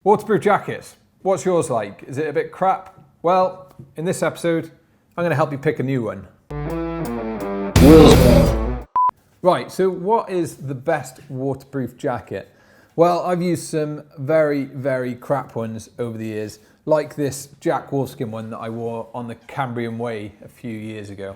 Waterproof jackets. What's yours like? Is it a bit crap? Well, in this episode, I'm going to help you pick a new one. Right, so what is the best waterproof jacket? Well, I've used some very crap ones over the years, like this Jack Wolfskin one that I wore on the Cambrian Way a few years ago.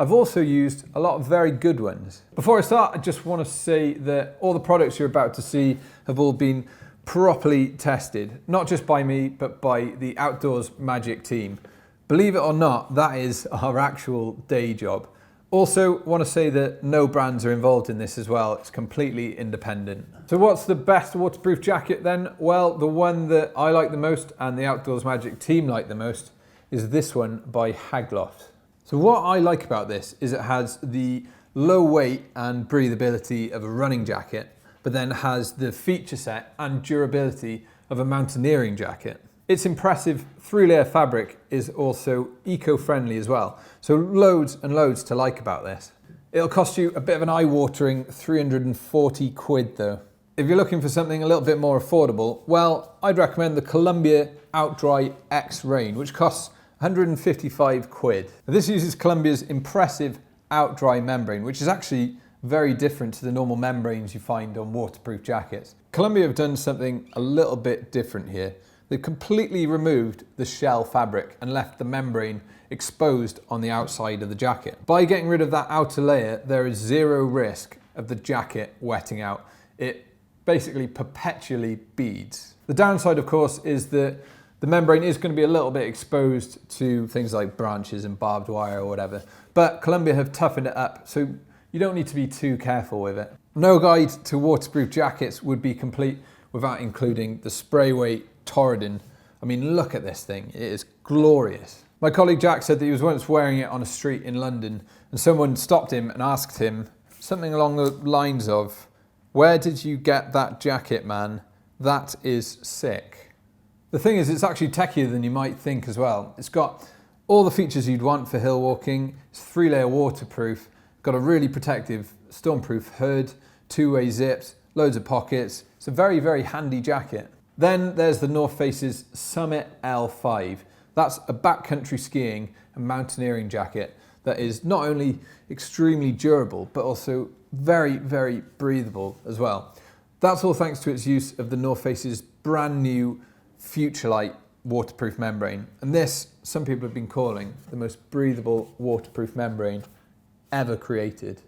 I've also used a lot of very good ones. Before I start, I just want to say that all the products you're about to see have all been properly tested, not just by me, but by the Outdoors Magic team. Believe it or not, that is our actual day job. Also, want to say that no brands are involved in this as well. It's completely independent. So what's the best waterproof jacket then? Well, the one that I like the most and the Outdoors Magic team like the most is this one by Haglofs. So what I like about this is it has the low weight and breathability of a running jacket, but then has the feature set and durability of a mountaineering jacket. Its impressive 3-layer fabric is also eco-friendly as well, so loads and loads to like about this. It'll cost you a bit of an eye-watering 340 quid though. If you're looking for something a little bit more affordable, well, I'd recommend the Columbia OutDry X Rain, which costs 155 quid. This uses Columbia's impressive OutDry membrane, which is actually very different to the normal membranes you find on waterproof jackets. Columbia have done something a little bit different here. They've completely removed the shell fabric and left the membrane exposed on the outside of the jacket. By getting rid of that outer layer, there is zero risk of the jacket wetting out. It basically perpetually beads. The downside, of course, is that the membrane is going to be a little bit exposed to things like branches and barbed wire or whatever, but Columbia have toughened it up, so you don't need to be too careful with it. No guide to waterproof jackets would be complete without including the Sprayway Torridon. I mean, look at this thing. It is glorious. My colleague Jack said that he was once wearing it on a street in London and someone stopped him and asked him something along the lines of, "Where did you get that jacket, man? That is sick." The thing is, it's actually techier than you might think as well. It's got all the features you'd want for hill walking. It's 3-layer waterproof. Got a really protective stormproof hood, 2-way zips, loads of pockets. It's a very handy jacket. Then there's the North Face's Summit L5. That's a backcountry skiing and mountaineering jacket that is not only extremely durable, but also very breathable as well. That's all thanks to its use of the North Face's brand new FutureLight waterproof membrane. And this, some people have been calling the most breathable waterproof membrane ever created.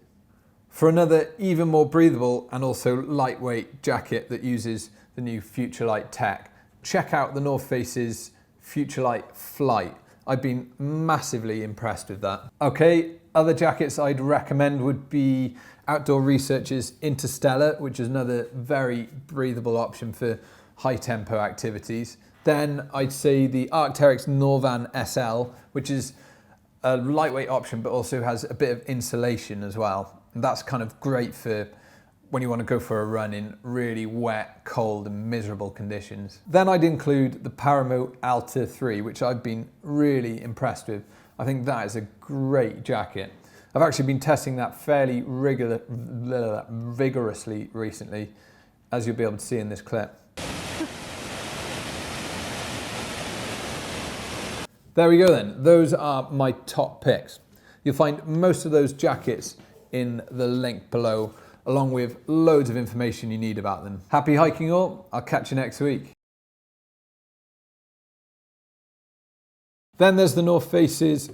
For another even more breathable and also lightweight jacket that uses the new FutureLight tech, check out the North Face's FutureLight Flight. I've been massively impressed with that. Okay, other jackets I'd recommend would be Outdoor Research's Interstellar, which is another very breathable option for high tempo activities. Then I'd say the Arc'teryx Norvan SE, which is a lightweight option, but also has a bit of insulation as well. And that's kind of great for when you want to go for a run in really wet, cold and miserable conditions. Then I'd include the Paramo Alta 3, which I've been really impressed with. I think that is a great jacket. I've actually been testing that fairly vigorously recently, as you'll be able to see in this clip. There we go then, those are my top picks. You'll find most of those jackets in the link below, along with loads of information you need about them. Happy hiking all, I'll catch you next week. Then there's the North Face's